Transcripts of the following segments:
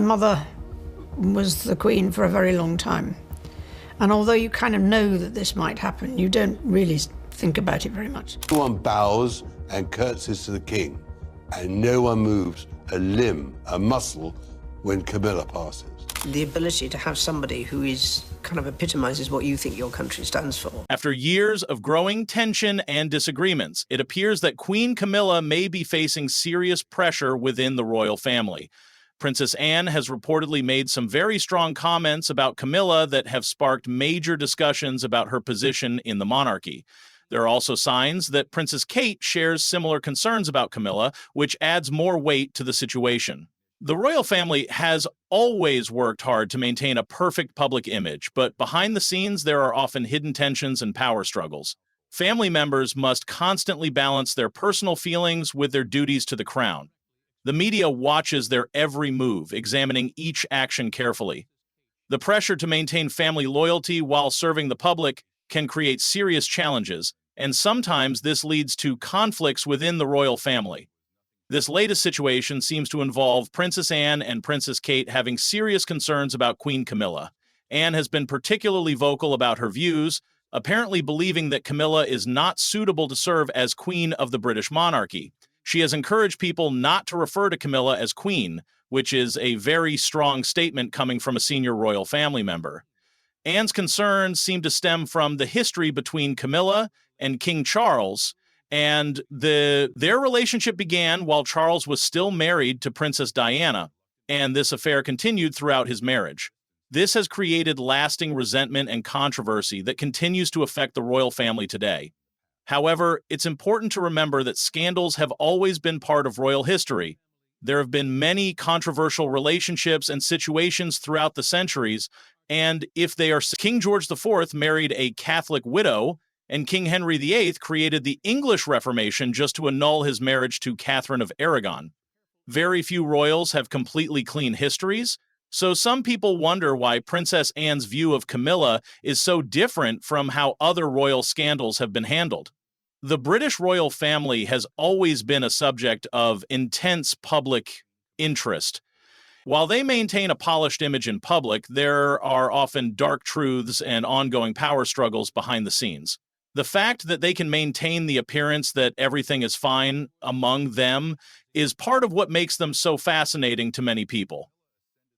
My mother was the Queen for a very long time. And although you kind of know that this might happen, you don't really think about it very much. Everyone bows and curtsies to the King, and no one moves a limb, a muscle, when Camilla passes. The ability to have somebody who is kind of epitomizes what you think your country stands for. After years of growing tension and disagreements, it appears that Queen Camilla may be facing serious pressure within the royal family. Princess Anne has reportedly made some very strong comments about Camilla that have sparked major discussions about her position in the monarchy. There are also signs that Princess Kate shares similar concerns about Camilla, which adds more weight to the situation. The royal family has always worked hard to maintain a perfect public image, but behind the scenes there are often hidden tensions and power struggles. Family members must constantly balance their personal feelings with their duties to the crown. The media watches their every move, examining each action carefully. The pressure to maintain family loyalty while serving the public can create serious challenges, and sometimes this leads to conflicts within the royal family. This latest situation seems to involve Princess Anne and Princess Kate having serious concerns about Queen Camilla. Anne has been particularly vocal about her views, apparently believing that Camilla is not suitable to serve as Queen of the British monarchy. She has encouraged people not to refer to Camilla as Queen, which is a very strong statement coming from a senior royal family member. Anne's concerns seem to stem from the history between Camilla and King Charles, and their relationship began while Charles was still married to Princess Diana, and this affair continued throughout his marriage. This has created lasting resentment and controversy that continues to affect the royal family today. However, it's important to remember that scandals have always been part of royal history. There have been many controversial relationships and situations throughout the centuries, and if they are King George IV married a Catholic widow, and King Henry VIII created the English Reformation just to annul his marriage to Catherine of Aragon. Very few royals have completely clean histories, so some people wonder why Princess Anne's view of Camilla is so different from how other royal scandals have been handled. The British royal family has always been a subject of intense public interest. While they maintain a polished image in public, there are often dark truths and ongoing power struggles behind the scenes. The fact that they can maintain the appearance that everything is fine among them is part of what makes them so fascinating to many people.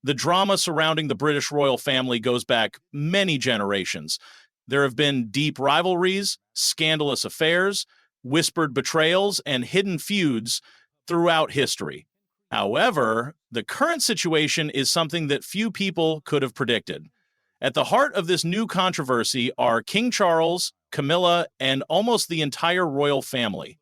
The drama surrounding the British royal family goes back many generations. There have been deep rivalries, scandalous affairs, whispered betrayals, and hidden feuds throughout history. However, the current situation is something that few people could have predicted. At the heart of this new controversy are King Charles, Camilla, and almost the entire royal family.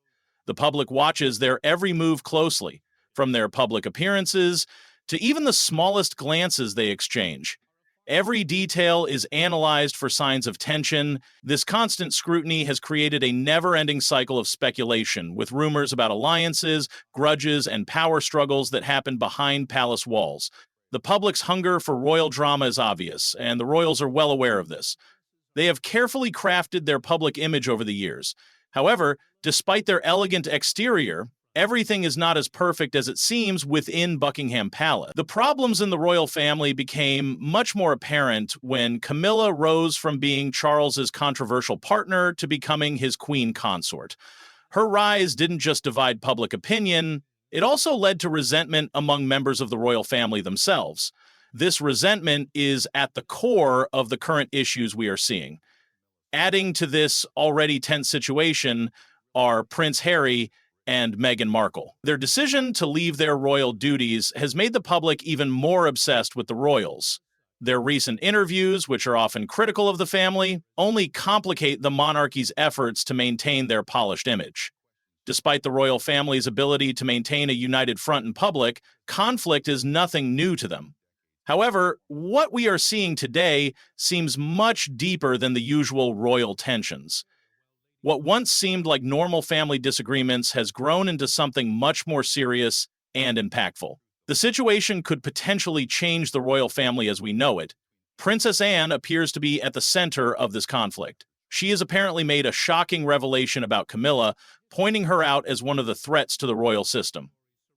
The public watches their every move closely, from their public appearances to even the smallest glances they exchange. Every detail is analyzed for signs of tension. This constant scrutiny has created a never-ending cycle of speculation, with rumors about alliances, grudges, and power struggles that happen behind palace walls. The public's hunger for royal drama is obvious, and the royals are well aware of this. They have carefully crafted their public image over the years. However, despite their elegant exterior, everything is not as perfect as it seems within Buckingham Palace. The problems in the royal family became much more apparent when Camilla rose from being Charles's controversial partner to becoming his queen consort. Her rise didn't just divide public opinion, it also led to resentment among members of the royal family themselves. This resentment is at the core of the current issues we are seeing. Adding to this already tense situation are Prince Harry and Meghan Markle. Their decision to leave their royal duties has made the public even more obsessed with the royals. Their recent interviews, which are often critical of the family, only complicate the monarchy's efforts to maintain their polished image. Despite the royal family's ability to maintain a united front in public, conflict is nothing new to them. However, what we are seeing today seems much deeper than the usual royal tensions. What once seemed like normal family disagreements has grown into something much more serious and impactful. The situation could potentially change the royal family as we know it. Princess Anne appears to be at the center of this conflict. She has apparently made a shocking revelation about Camilla, pointing her out as one of the threats to the royal system.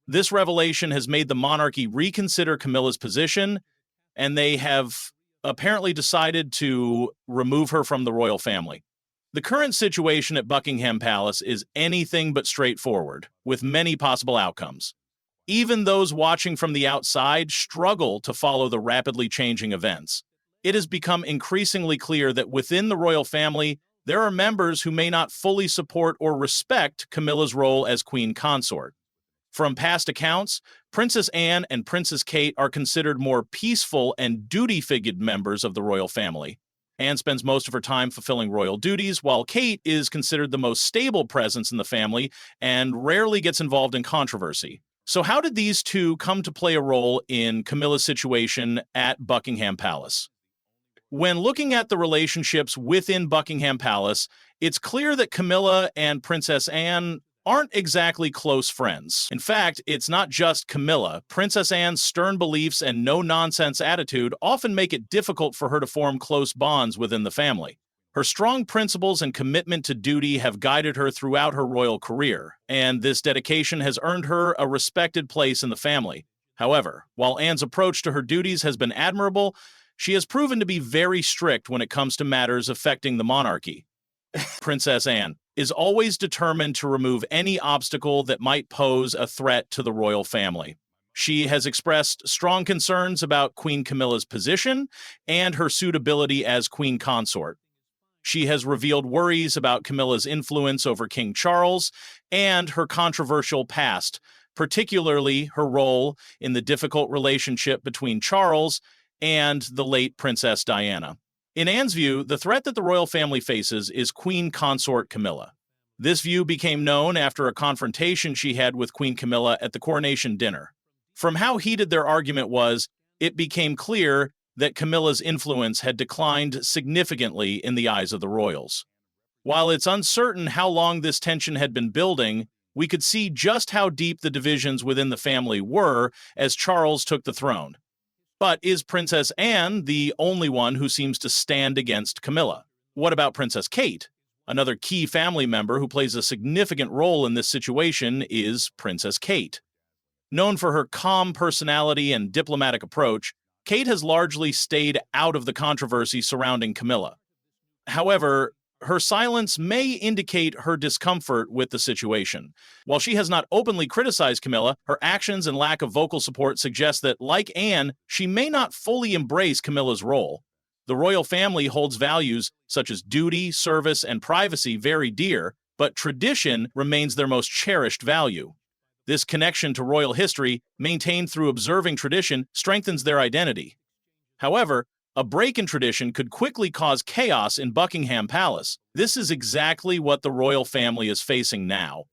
This revelation has made the monarchy reconsider Camilla's position, and they have apparently decided to remove her from the royal family. The current situation at Buckingham Palace is anything but straightforward, with many possible outcomes. Even those watching from the outside struggle to follow the rapidly changing events. It has become increasingly clear that within the royal family, there are members who may not fully support or respect Camilla's role as queen consort. From past accounts, Princess Anne and Princess Kate are considered more peaceful and duty-figured members of the royal family. Anne spends most of her time fulfilling royal duties, while Kate is considered the most stable presence in the family and rarely gets involved in controversy. So how did these two come to play a role in Camilla's situation at Buckingham Palace? When looking at the relationships within Buckingham Palace, it's clear that Camilla and Princess Anne aren't exactly close friends. In fact, it's not just Camilla. Princess Anne's stern beliefs and no-nonsense attitude often make it difficult for her to form close bonds within the family. Her strong principles and commitment to duty have guided her throughout her royal career, and this dedication has earned her a respected place in the family. However, while Anne's approach to her duties has been admirable, she has proven to be very strict when it comes to matters affecting the monarchy. Princess Anne is always determined to remove any obstacle that might pose a threat to the royal family. She has expressed strong concerns about Queen Camilla's position and her suitability as queen consort. She has revealed worries about Camilla's influence over King Charles and her controversial past, particularly her role in the difficult relationship between Charles and the late Princess Diana. In Anne's view, the threat that the royal family faces is Queen Consort Camilla. This view became known after a confrontation she had with Queen Camilla at the coronation dinner. From how heated their argument was, it became clear that Camilla's influence had declined significantly in the eyes of the royals. While it's uncertain how long this tension had been building, we could see just how deep the divisions within the family were as Charles took the throne. But is Princess Anne the only one who seems to stand against Camilla? What about Princess Kate? Another key family member who plays a significant role in this situation is Princess Kate. Known for her calm personality and diplomatic approach, Kate has largely stayed out of the controversy surrounding Camilla. However, her silence may indicate her discomfort with the situation. While she has not openly criticized Camilla, her actions and lack of vocal support suggest that, like Anne, she may not fully embrace Camilla's role. The royal family holds values such as duty, service, and privacy very dear, but tradition remains their most cherished value. This connection to royal history, maintained through observing tradition, strengthens their identity. However, a break in tradition could quickly cause chaos in Buckingham Palace. This is exactly what the royal family is facing now.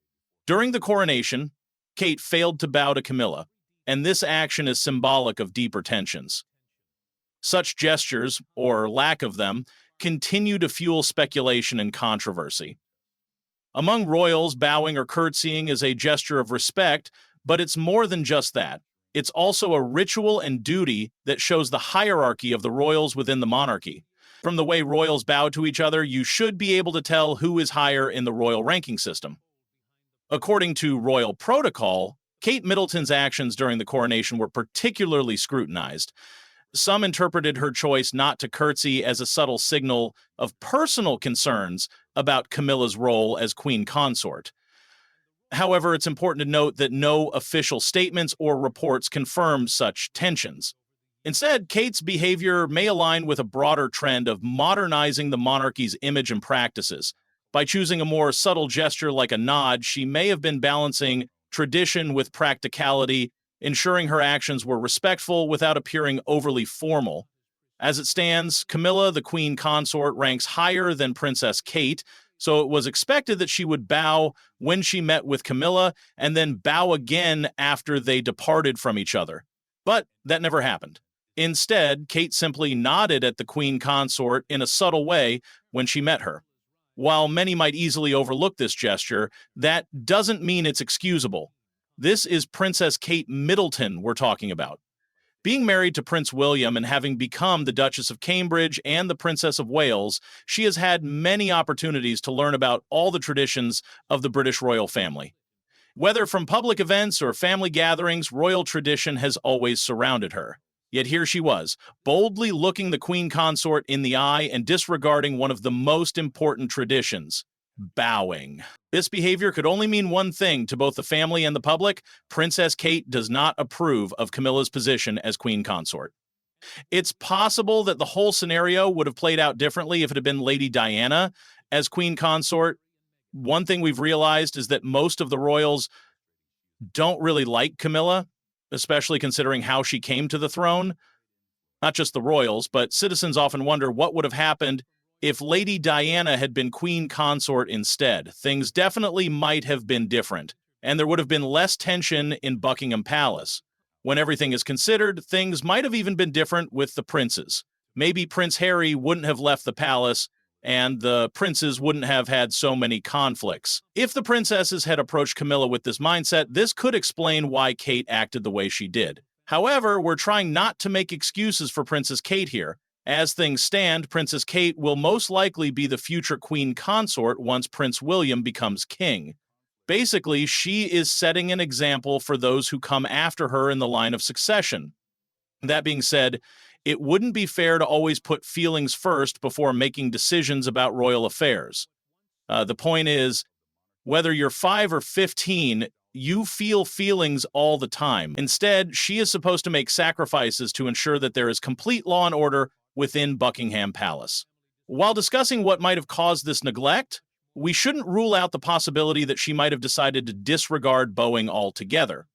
During the coronation, Kate failed to bow to Camilla, and this action is symbolic of deeper tensions. Such gestures, or lack of them, continue to fuel speculation and controversy. Among royals, bowing or curtsying is a gesture of respect, but it's more than just that. It's also a ritual and duty that shows the hierarchy of the royals within the monarchy. From the way royals bow to each other, you should be able to tell who is higher in the royal ranking system. According to royal protocol, Kate Middleton's actions during the coronation were particularly scrutinized. Some interpreted her choice not to curtsy as a subtle signal of personal concerns about Camilla's role as queen consort. However, it's important to note that no official statements or reports confirm such tensions. Instead, Kate's behavior may align with a broader trend of modernizing the monarchy's image and practices. By choosing a more subtle gesture like a nod, she may have been balancing tradition with practicality, ensuring her actions were respectful without appearing overly formal. As it stands, Camilla, the queen consort, ranks higher than Princess Kate, so it was expected that she would bow when she met with Camilla and then bow again after they departed from each other. But that never happened. Instead, Kate simply nodded at the queen consort in a subtle way when she met her. While many might easily overlook this gesture, that doesn't mean it's excusable. This is Princess Kate Middleton we're talking about. Being married to Prince William and having become the Duchess of Cambridge and the Princess of Wales, she has had many opportunities to learn about all the traditions of the British royal family. Whether from public events or family gatherings, royal tradition has always surrounded her. Yet here she was, boldly looking the queen consort in the eye and disregarding one of the most important traditions: bowing. This behavior could only mean one thing to both the family and the public: Princess Kate does not approve of Camilla's position as queen consort. It's possible that the whole scenario would have played out differently if it had been Lady Diana as queen consort. One thing we've realized is that most of the royals don't really like Camilla, especially considering how she came to the throne. Not just the royals, but citizens often wonder what would have happened if Lady Diana had been queen consort instead. Things definitely might have been different, and there would have been less tension in Buckingham Palace. When everything is considered, things might have even been different with the princes. Maybe Prince Harry wouldn't have left the palace, and the princes wouldn't have had so many conflicts. If the princesses had approached Camilla with this mindset, this could explain why Kate acted the way she did. However, we're trying not to make excuses for Princess Kate here. As things stand, Princess Kate will most likely be the future queen consort once Prince William becomes king. Basically, she is setting an example for those who come after her in the line of succession. That being said, it wouldn't be fair to always put feelings first before making decisions about royal affairs. The point is, whether you're 5 or 15, you feel feelings all the time. Instead, she is supposed to make sacrifices to ensure that there is complete law and order within Buckingham Palace. While discussing what might have caused this neglect, we shouldn't rule out the possibility that she might have decided to disregard bowing altogether.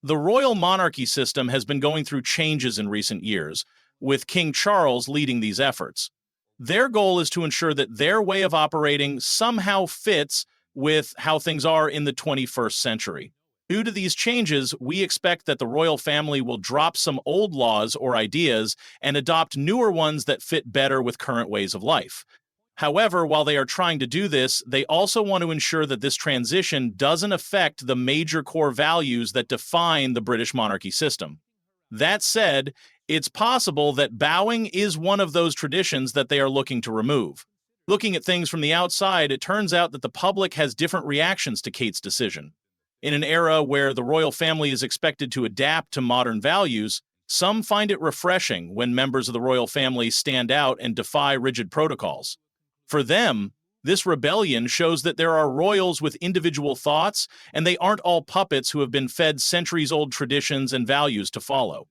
The royal monarchy system has been going through changes in recent years, with King Charles leading these efforts. Their goal is to ensure that their way of operating somehow fits with how things are in the 21st century. Due to these changes, we expect that the royal family will drop some old laws or ideas and adopt newer ones that fit better with current ways of life. However, while they are trying to do this, they also want to ensure that this transition doesn't affect the major core values that define the British monarchy system. That said, it's possible that bowing is one of those traditions that they are looking to remove. Looking at things from the outside, it turns out that the public has different reactions to Kate's decision. In an era where the royal family is expected to adapt to modern values, some find it refreshing when members of the royal family stand out and defy rigid protocols. For them, this rebellion shows that there are royals with individual thoughts, and they aren't all puppets who have been fed centuries-old traditions and values to follow.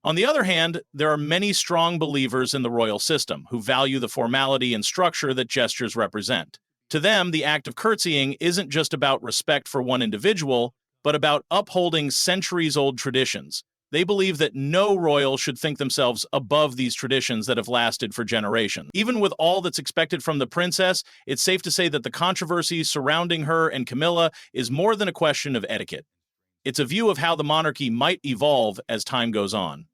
On the other hand, there are many strong believers in the royal system who value the formality and structure that gestures represent. To them, the act of curtsying isn't just about respect for one individual, but about upholding centuries-old traditions. They believe that no royal should think themselves above these traditions that have lasted for generations. Even with all that's expected from the princess, it's safe to say that the controversy surrounding her and Camilla is more than a question of etiquette. It's a view of how the monarchy might evolve as time goes on.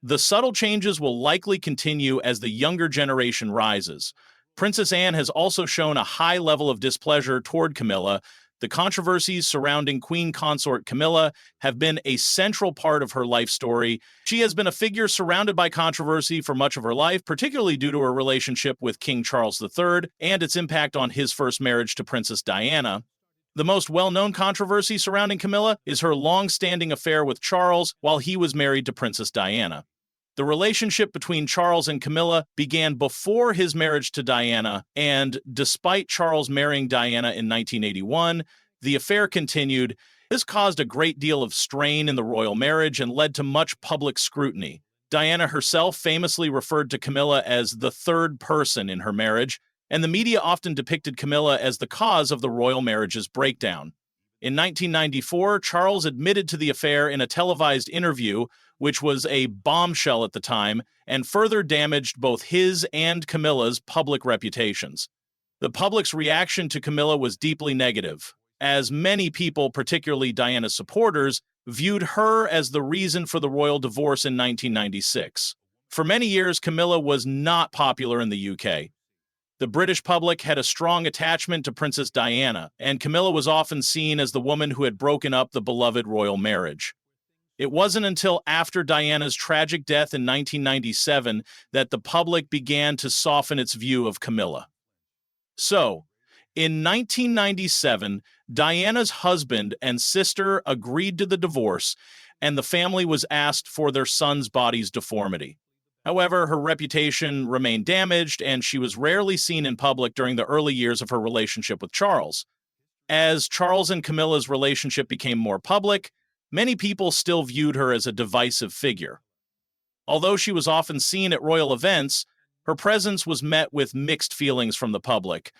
The subtle changes will likely continue as the younger generation rises. Princess Anne has also shown a high level of displeasure toward Camilla. The controversies surrounding Queen Consort Camilla have been a central part of her life story. She has been a figure surrounded by controversy for much of her life, particularly due to her relationship with King Charles III and its impact on his first marriage to Princess Diana. The most well-known controversy surrounding Camilla is her long-standing affair with Charles while he was married to Princess Diana. The relationship between Charles and Camilla began before his marriage to Diana, and despite Charles marrying Diana in 1981, the affair continued. This caused a great deal of strain in the royal marriage and led to much public scrutiny. Diana herself famously referred to Camilla as the third person in her marriage, and the media often depicted Camilla as the cause of the royal marriage's breakdown. In 1994, Charles admitted to the affair in a televised interview, which was a bombshell at the time, and further damaged both his and Camilla's public reputations. The public's reaction to Camilla was deeply negative, as many people, particularly Diana's supporters, viewed her as the reason for the royal divorce in 1996. For many years, Camilla was not popular in the UK. The British public had a strong attachment to Princess Diana, and Camilla was often seen as the woman who had broken up the beloved royal marriage. It wasn't until after Diana's tragic death in 1997 that the public began to soften its view of Camilla. So, In 1997, Diana's husband and sister agreed to the divorce, and the family was asked for their son's body's deformity. However, her reputation remained damaged, and she was rarely seen in public during the early years of her relationship with Charles. As Charles and Camilla's relationship became more public, many people still viewed her as a divisive figure. Although she was often seen at royal events, her presence was met with mixed feelings from the public,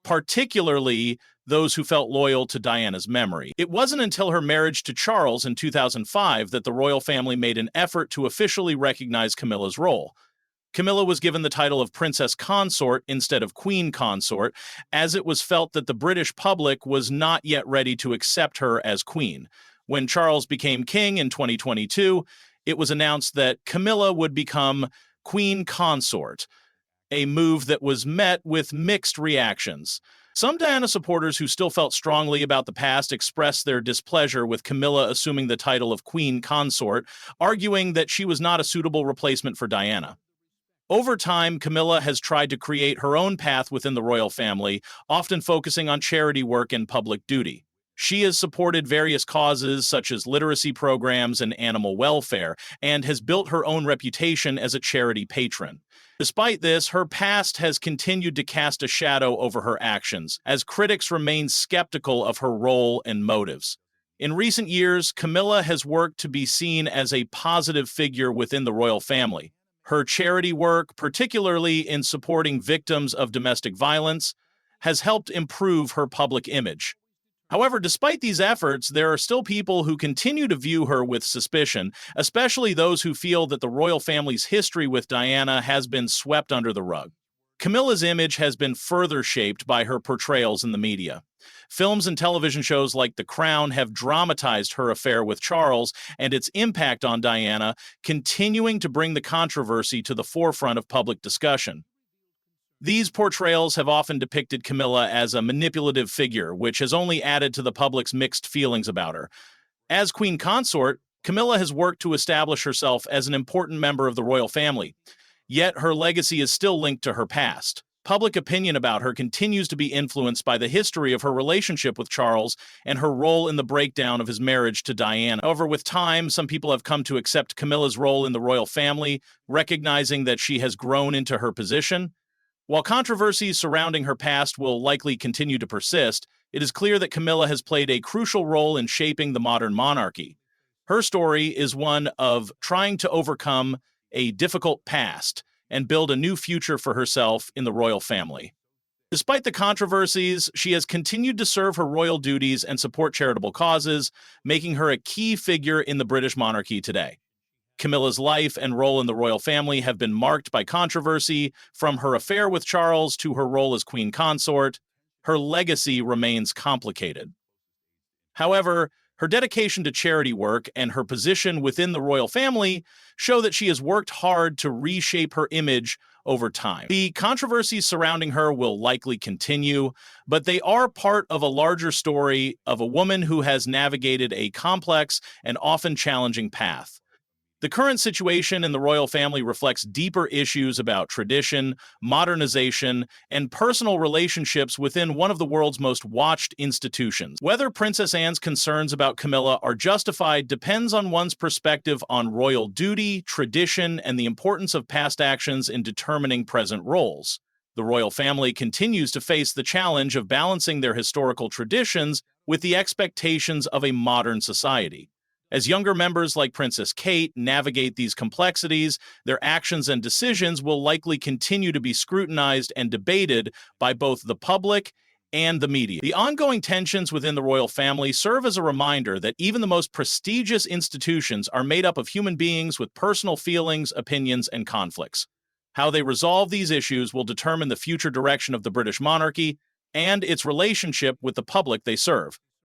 particularly those who felt loyal to Diana's memory. It wasn't until her marriage to Charles in 2005 that the royal family made an effort to officially recognize Camilla's role. Camilla was given the title of Princess Consort instead of Queen Consort, as it was felt that the British public was not yet ready to accept her as queen. When Charles became king in 2022, it was announced that Camilla would become Queen Consort, a move that was met with mixed reactions. Some Diana supporters who still felt strongly about the past expressed their displeasure with Camilla assuming the title of Queen Consort, arguing that she was not a suitable replacement for Diana. Over time, Camilla has tried to create her own path within the royal family, often focusing on charity work and public duty. She has supported various causes such as literacy programs and animal welfare, and has built her own reputation as a charity patron. Despite this, her past has continued to cast a shadow over her actions, as critics remain skeptical of her role and motives. In recent years, Camilla has worked to be seen as a positive figure within the royal family. Her charity work, particularly in supporting victims of domestic violence, has helped improve her public image. However, despite these efforts, there are still people who continue to view her with suspicion, especially those who feel that the royal family's history with Diana has been swept under the rug. Camilla's image has been further shaped by her portrayals in the media. Films and television shows like The Crown have dramatized her affair with Charles and its impact on Diana, continuing to bring the controversy to the forefront of public discussion. These portrayals have often depicted Camilla as a manipulative figure, which has only added to the public's mixed feelings about her. As Queen Consort, Camilla has worked to establish herself as an important member of the royal family, yet her legacy is still linked to her past. Public opinion about her continues to be influenced by the history of her relationship with Charles and her role in the breakdown of his marriage to Diana. However, with time, some people have come to accept Camilla's role in the royal family, recognizing that she has grown into her position. While controversies surrounding her past will likely continue to persist, it is clear that Camilla has played a crucial role in shaping the modern monarchy. Her story is one of trying to overcome a difficult past and build a new future for herself in the royal family. Despite the controversies, she has continued to serve her royal duties and support charitable causes, making her a key figure in the British monarchy today. Camilla's life and role in the royal family have been marked by controversy, from her affair with Charles to her role as Queen Consort. Her legacy remains complicated. However, her dedication to charity work and her position within the royal family show that she has worked hard to reshape her image over time. The controversies surrounding her will likely continue, but they are part of a larger story of a woman who has navigated a complex and often challenging path. The current situation in the royal family reflects deeper issues about tradition, modernization, and personal relationships within one of the world's most watched institutions. Whether Princess Anne's concerns about Camilla are justified depends on one's perspective on royal duty, tradition, and the importance of past actions in determining present roles. The royal family continues to face the challenge of balancing their historical traditions with the expectations of a modern society. As younger members like Princess Kate navigate these complexities, their actions and decisions will likely continue to be scrutinized and debated by both the public and the media. The ongoing tensions within the royal family serve as a reminder that even the most prestigious institutions are made up of human beings with personal feelings, opinions, and conflicts. How they resolve these issues will determine the future direction of the British monarchy and its relationship with the public they serve.